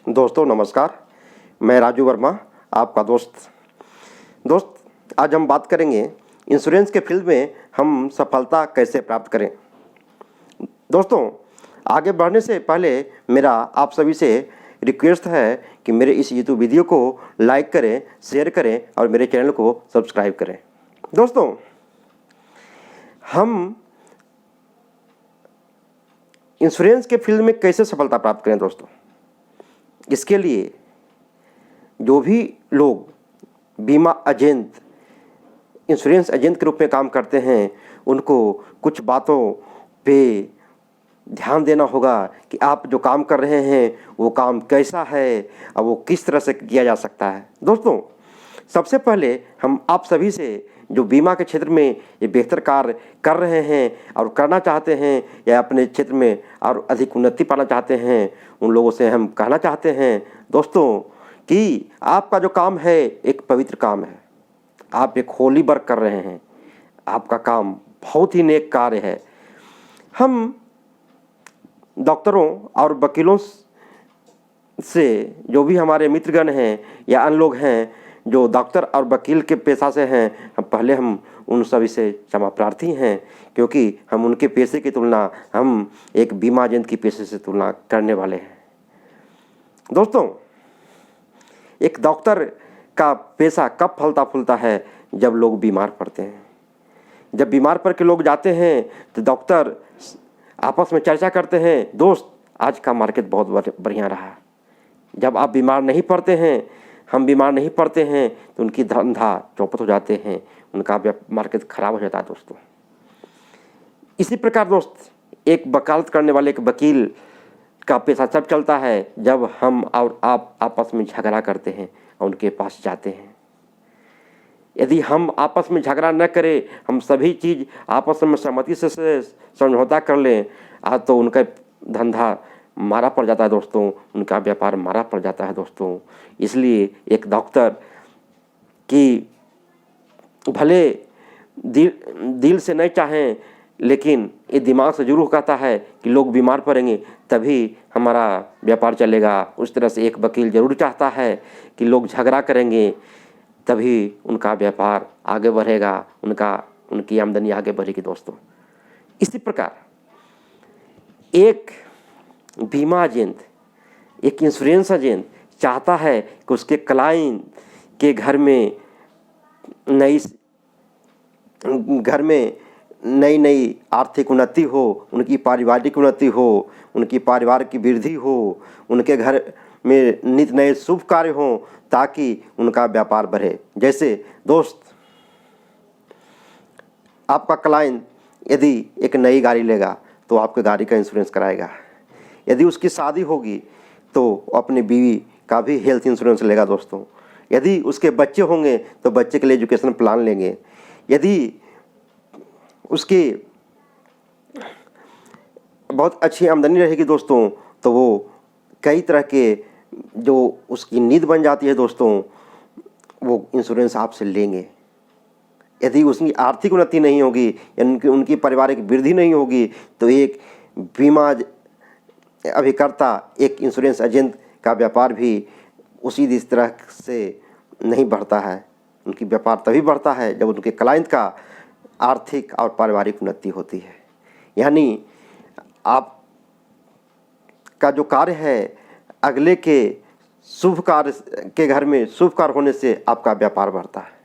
दोस्तों नमस्कार, मैं राजू वर्मा, आपका दोस्त। आज हम बात करेंगे इंश्योरेंस के फील्ड में हम सफलता कैसे प्राप्त करें। दोस्तों, आगे बढ़ने से पहले मेरा आप सभी से रिक्वेस्ट है कि मेरे इस यूट्यूब वीडियो को लाइक करें, शेयर करें और मेरे चैनल को सब्सक्राइब करें। दोस्तों, हम इंश्योरेंस के फील्ड में कैसे सफलता प्राप्त करें दोस्तों, इसके लिए जो भी लोग बीमा एजेंट, इंश्योरेंस एजेंट के रूप में काम करते हैं, उनको कुछ बातों पे ध्यान देना होगा कि आप जो काम कर रहे हैं वो काम कैसा है और वो किस तरह से किया जा सकता है। दोस्तों, सबसे पहले हम आप सभी से जो बीमा के क्षेत्र में ये बेहतर कार्य कर रहे हैं और करना चाहते हैं या अपने क्षेत्र में और अधिक उन्नति पाना चाहते हैं, उन लोगों से हम कहना चाहते हैं दोस्तों कि आपका जो काम है एक पवित्र काम है। आप एक होली वर्क कर रहे हैं, आपका काम बहुत ही नेक कार्य है। हम डॉक्टरों और वकीलों से, जो भी हमारे मित्रगण हैं या अन्य लोग हैं जो डॉक्टर और वकील के पेशा से हैं, हम उन सभी से क्षमा प्रार्थी हैं, क्योंकि हम उनके पेशे की तुलना हम एक बीमा एजेंट की पेशे से तुलना करने वाले हैं। दोस्तों, एक डॉक्टर का पेशा कब फलता फूलता है? जब लोग बीमार पड़ते हैं। जब बीमार पड़ के लोग जाते हैं तो डॉक्टर आपस में चर्चा करते हैं, दोस्त आज का मार्केट बहुत बढ़िया रहा। जब आप बीमार नहीं पड़ते हैं, हम बीमार नहीं पड़ते हैं, तो उनकी धंधा चौपट हो जाते हैं, उनका मार्केट खराब हो जाता है। दोस्तों, इसी प्रकार दोस्त, एक वकालत करने वाले एक वकील का पेशा तब चलता है जब हम और आप आपस में झगड़ा करते हैं और उनके पास जाते हैं। यदि हम आपस में झगड़ा न करें, हम सभी चीज़ आपस में सहमति से समझौता कर लें, तो उनका धंधा मारा पड़ जाता है दोस्तों, उनका व्यापार मारा पड़ जाता है दोस्तों। इसलिए एक डॉक्टर की भले दिल से नहीं चाहें, लेकिन ये दिमाग से जरूर कहता है कि लोग बीमार पड़ेंगे तभी हमारा व्यापार चलेगा। उस तरह से एक वकील जरूर चाहता है कि लोग झगड़ा करेंगे तभी उनका व्यापार आगे बढ़ेगा, उनकी आमदनी आगे बढ़ेगी। दोस्तों, इसी प्रकार एक बीमा एजेंट, एक इंश्योरेंस एजेंट चाहता है कि उसके क्लाइंट के घर में नई आर्थिक उन्नति हो, उनकी पारिवारिक उन्नति हो, उनकी परिवार की वृद्धि हो, उनके घर में नित नए शुभ कार्य हों, ताकि उनका व्यापार बढ़े। जैसे दोस्त, आपका क्लाइंट यदि एक नई गाड़ी लेगा तो आपके गाड़ी का इंश्योरेंस कराएगा। यदि उसकी शादी होगी तो अपनी बीवी का भी हेल्थ इंश्योरेंस लेगा। दोस्तों, यदि उसके बच्चे होंगे तो बच्चे के लिए एजुकेशन प्लान लेंगे। यदि उसकी बहुत अच्छी आमदनी रहेगी दोस्तों, तो वो कई तरह के जो उसकी नीड बन जाती है दोस्तों, वो इंश्योरेंस आपसे लेंगे। यदि उसकी आर्थिक उन्नति नहीं होगी या उनकी पारिवारिक वृद्धि नहीं होगी, तो एक बीमा अभिकर्ता, एक इंश्योरेंस एजेंट का व्यापार भी उसी इस तरह से नहीं बढ़ता है। उनकी व्यापार तभी बढ़ता है जब उनके क्लाइंट का आर्थिक और पारिवारिक उन्नति होती है। यानी आप का जो कार्य है, अगले के शुभ कार्य के घर में शुभ कार्य होने से आपका व्यापार बढ़ता है।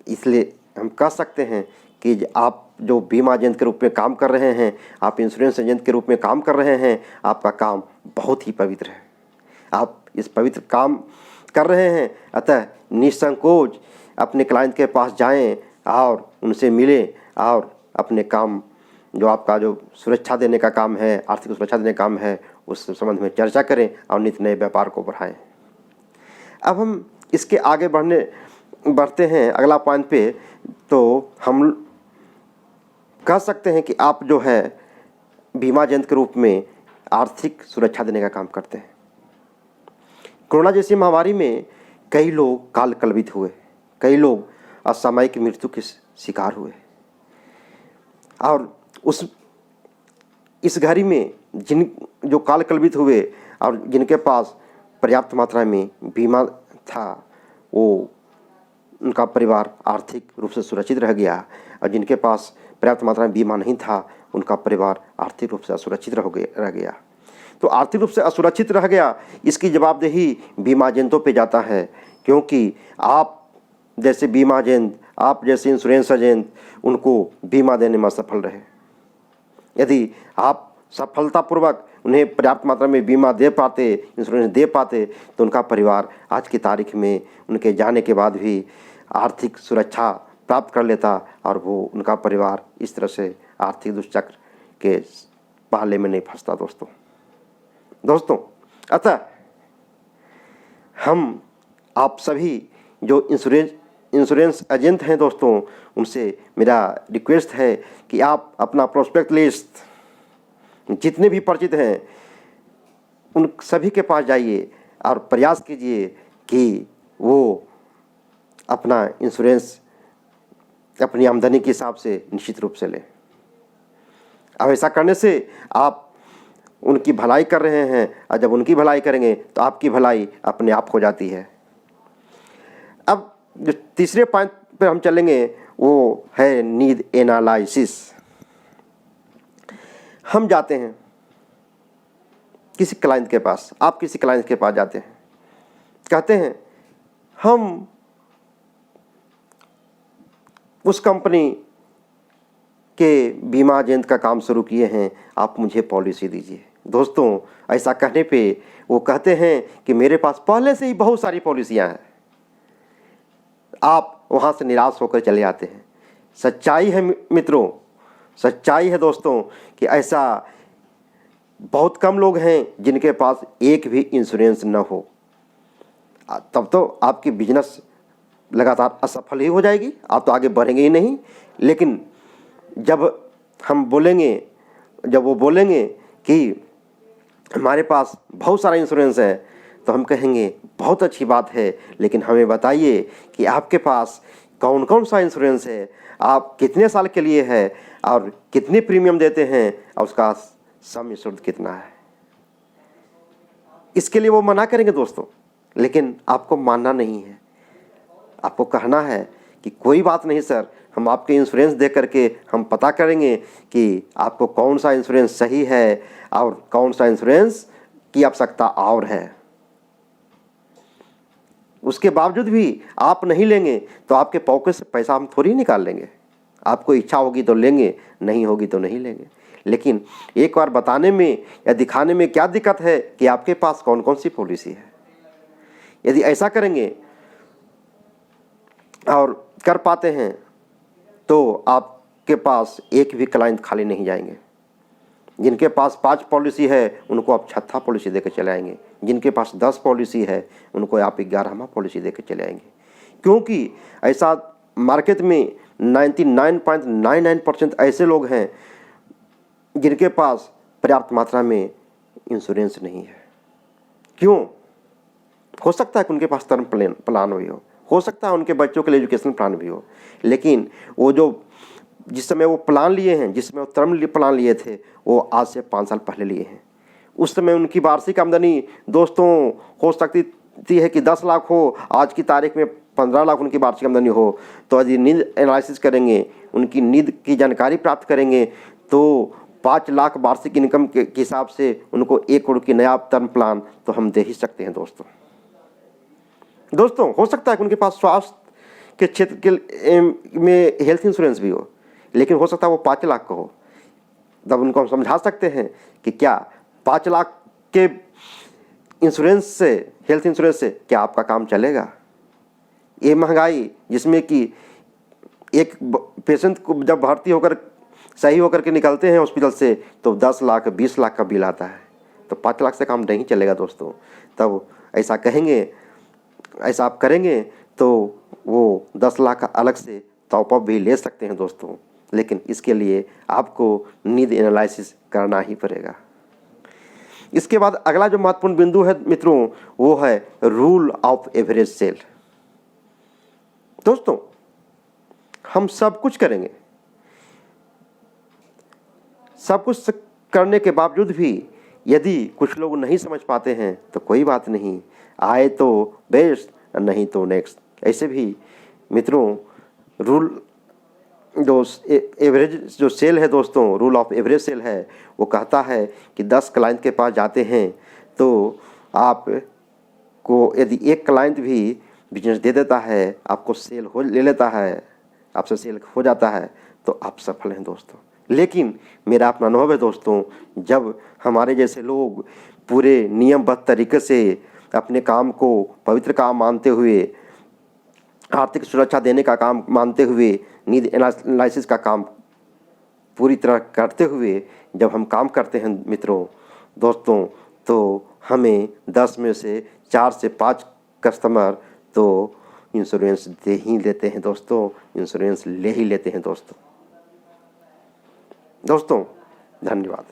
इसलिए हम कह सकते हैं कि आप जो बीमा एजेंट के रूप में काम कर रहे हैं, आप इंश्योरेंस एजेंट के रूप में काम कर रहे हैं, आपका काम बहुत ही पवित्र है। आप इस पवित्र काम कर रहे हैं, अतः निसंकोच अपने क्लाइंट के पास जाएं और उनसे मिलें और अपने काम, जो आपका जो सुरक्षा देने का काम है, आर्थिक सुरक्षा देने का काम है, उस संबंध में चर्चा करें और नित नए व्यापार को बढ़ाएं। अब हम इसके आगे बढ़ते हैं अगला पॉइंट पे। तो हम कह सकते हैं कि आप जो है बीमा एजेंट के रूप में आर्थिक सुरक्षा देने का काम करते हैं। कोरोना जैसी महामारी में कई लोग काल कलवित हुए, कई लोग असामयिक मृत्यु के शिकार हुए, और इस घड़ी में जो काल कलवित हुए और जिनके पास पर्याप्त मात्रा में बीमा था वो उनका परिवार आर्थिक रूप से सुरक्षित रह गया, और जिनके पास पर्याप्त मात्रा में बीमा नहीं था उनका परिवार आर्थिक रूप से असुरक्षित रह गया। तो आर्थिक रूप से असुरक्षित रह गया, इसकी जवाबदेही बीमा एजेंटों पे जाता है, क्योंकि आप जैसे बीमा एजेंट, आप जैसे इंश्योरेंस एजेंट उनको बीमा देने में असफल रहे। यदि आप सफलतापूर्वक उन्हें पर्याप्त मात्रा में बीमा दे पाते, इंश्योरेंस दे पाते, तो उनका परिवार आज की तारीख में उनके जाने के बाद भी आर्थिक सुरक्षा प्राप्त कर लेता और वो उनका परिवार इस तरह से आर्थिक दुष्चक्र के पाले में नहीं फंसता। दोस्तों अतः हम आप सभी जो इंश्योरेंस एजेंट हैं दोस्तों, उनसे मेरा रिक्वेस्ट है कि आप अपना प्रोस्पेक्ट लिस्ट जितने भी परिचित हैं उन सभी के पास जाइए और प्रयास कीजिए कि वो अपना इंश्योरेंस अपनी आमदनी के हिसाब से निश्चित रूप से लें। अब ऐसा करने से आप उनकी भलाई कर रहे हैं, और जब उनकी भलाई करेंगे तो आपकी भलाई अपने आप हो जाती है। अब जो तीसरे पॉइंट पर हम चलेंगे वो है नीड एनालिसिस। हम जाते हैं किसी क्लाइंट के पास, आप किसी क्लाइंट के पास जाते हैं, कहते हैं हम उस कंपनी के बीमा एजेंट का काम शुरू किए हैं, आप मुझे पॉलिसी दीजिए। दोस्तों ऐसा कहने पे वो कहते हैं कि मेरे पास पहले से ही बहुत सारी पॉलिसियां हैं। आप वहाँ से निराश होकर चले आते हैं। सच्चाई है मित्रों, सच्चाई है दोस्तों कि ऐसा बहुत कम लोग हैं जिनके पास एक भी इंश्योरेंस न हो। तब तो आपकी बिजनेस लगातार असफल ही हो जाएगी, आप तो आगे बढ़ेंगे ही नहीं। लेकिन जब वो बोलेंगे कि हमारे पास बहुत सारा इंश्योरेंस है, तो हम कहेंगे बहुत अच्छी बात है, लेकिन हमें बताइए कि आपके पास कौन कौन सा इंश्योरेंस है, आप कितने साल के लिए है और कितने प्रीमियम देते हैं और उसका सम इंश्योर्ड कितना है। इसके लिए वो मना करेंगे दोस्तों, लेकिन आपको मानना नहीं है। आपको कहना है कि कोई बात नहीं सर, हम आपके इंश्योरेंस दे करके हम पता करेंगे कि आपको कौन सा इंश्योरेंस सही है और कौन सा इंश्योरेंस की आवश्यकता और है। उसके बावजूद भी आप नहीं लेंगे तो आपके पॉकेट से पैसा हम थोड़ी निकाल लेंगे। आपको इच्छा होगी तो लेंगे, नहीं होगी तो नहीं लेंगे। लेकिन एक बार बताने में या दिखाने में क्या दिक्कत है कि आपके पास कौन कौन सी पॉलिसी है। यदि ऐसा करेंगे और कर पाते हैं तो आपके पास एक भी क्लाइंट खाली नहीं जाएंगे। जिनके पास 5 पॉलिसी है उनको आप 6 पॉलिसी देकर चले आएंगे, जिनके पास 10 पॉलिसी है उनको आप 11वां पॉलिसी देकर चले आएंगे। क्योंकि ऐसा मार्केट में 99.99% ऐसे लोग हैं जिनके पास पर्याप्त मात्रा में इंश्योरेंस नहीं है। क्यों? हो सकता है कि उनके पास टर्म प्लान भी हो सकता है उनके बच्चों के लिए एजुकेशन प्लान भी हो, लेकिन वो जिस समय वो प्लान लिए हैं, जिस समय वो टर्म प्लान लिए थे, वो आज से 5 साल पहले लिए हैं। उस समय उनकी वार्षिक आमदनी दोस्तों हो सकती है कि 10 लाख हो, आज की तारीख में 15 लाख उनकी वार्षिक आमदनी हो। तो यदि नीड एनालिसिस करेंगे, उनकी नीड की जानकारी प्राप्त करेंगे, तो 5 लाख वार्षिक इनकम के हिसाब से उनको 1 करोड़ की नया टर्म प्लान तो हम दे ही सकते हैं दोस्तों। हो सकता है कि उनके पास स्वास्थ्य के क्षेत्र के में हेल्थ इंश्योरेंस भी हो, लेकिन हो सकता है वो 5 लाख का हो। तब उनको हम समझा सकते हैं कि क्या 5 लाख के इंश्योरेंस से, हेल्थ इंश्योरेंस से क्या आपका काम चलेगा? ये महंगाई जिसमें कि एक पेशेंट को जब भर्ती होकर सही होकर के निकलते हैं हॉस्पिटल से तो 10 लाख 20 लाख का बिल आता है, तो 5 लाख से काम नहीं चलेगा दोस्तों। तब ऐसा कहेंगे, ऐसा आप करेंगे तो वो 10 लाख अलग से टॉप अप भी ले सकते हैं दोस्तों। लेकिन इसके लिए आपको नीड एनालिसिस करना ही पड़ेगा। इसके बाद अगला जो महत्वपूर्ण बिंदु है मित्रों, वो है रूल ऑफ एवरेज सेल। दोस्तों हम सब कुछ करेंगे, सब कुछ करने के बावजूद भी यदि कुछ लोग नहीं समझ पाते हैं तो कोई बात नहीं, आए तो बेस्ट नहीं तो नेक्स्ट। ऐसे भी मित्रों रूल जो एवरेज जो सेल है दोस्तों, रूल ऑफ एवरेज सेल है, वो कहता है कि 10 क्लाइंट के पास जाते हैं तो आप को यदि एक क्लाइंट भी बिजनेस दे देता है, आपको सेल हो ले लेता है, आपसे सेल हो जाता है, तो आप सफल हैं दोस्तों। लेकिन मेरा अपना अनुभव है दोस्तों, जब हमारे जैसे लोग पूरे नियमबद्ध तरीके से अपने काम को पवित्र काम मानते हुए, आर्थिक सुरक्षा देने का काम मानते हुए, नीड एनालिसिस का काम पूरी तरह करते हुए जब हम काम करते हैं मित्रों दोस्तों, तो हमें 10 में से 4 से 5 कस्टमर तो इंश्योरेंस दे ही लेते हैं दोस्तों, इंश्योरेंस ले ही लेते हैं दोस्तों। धन्यवाद।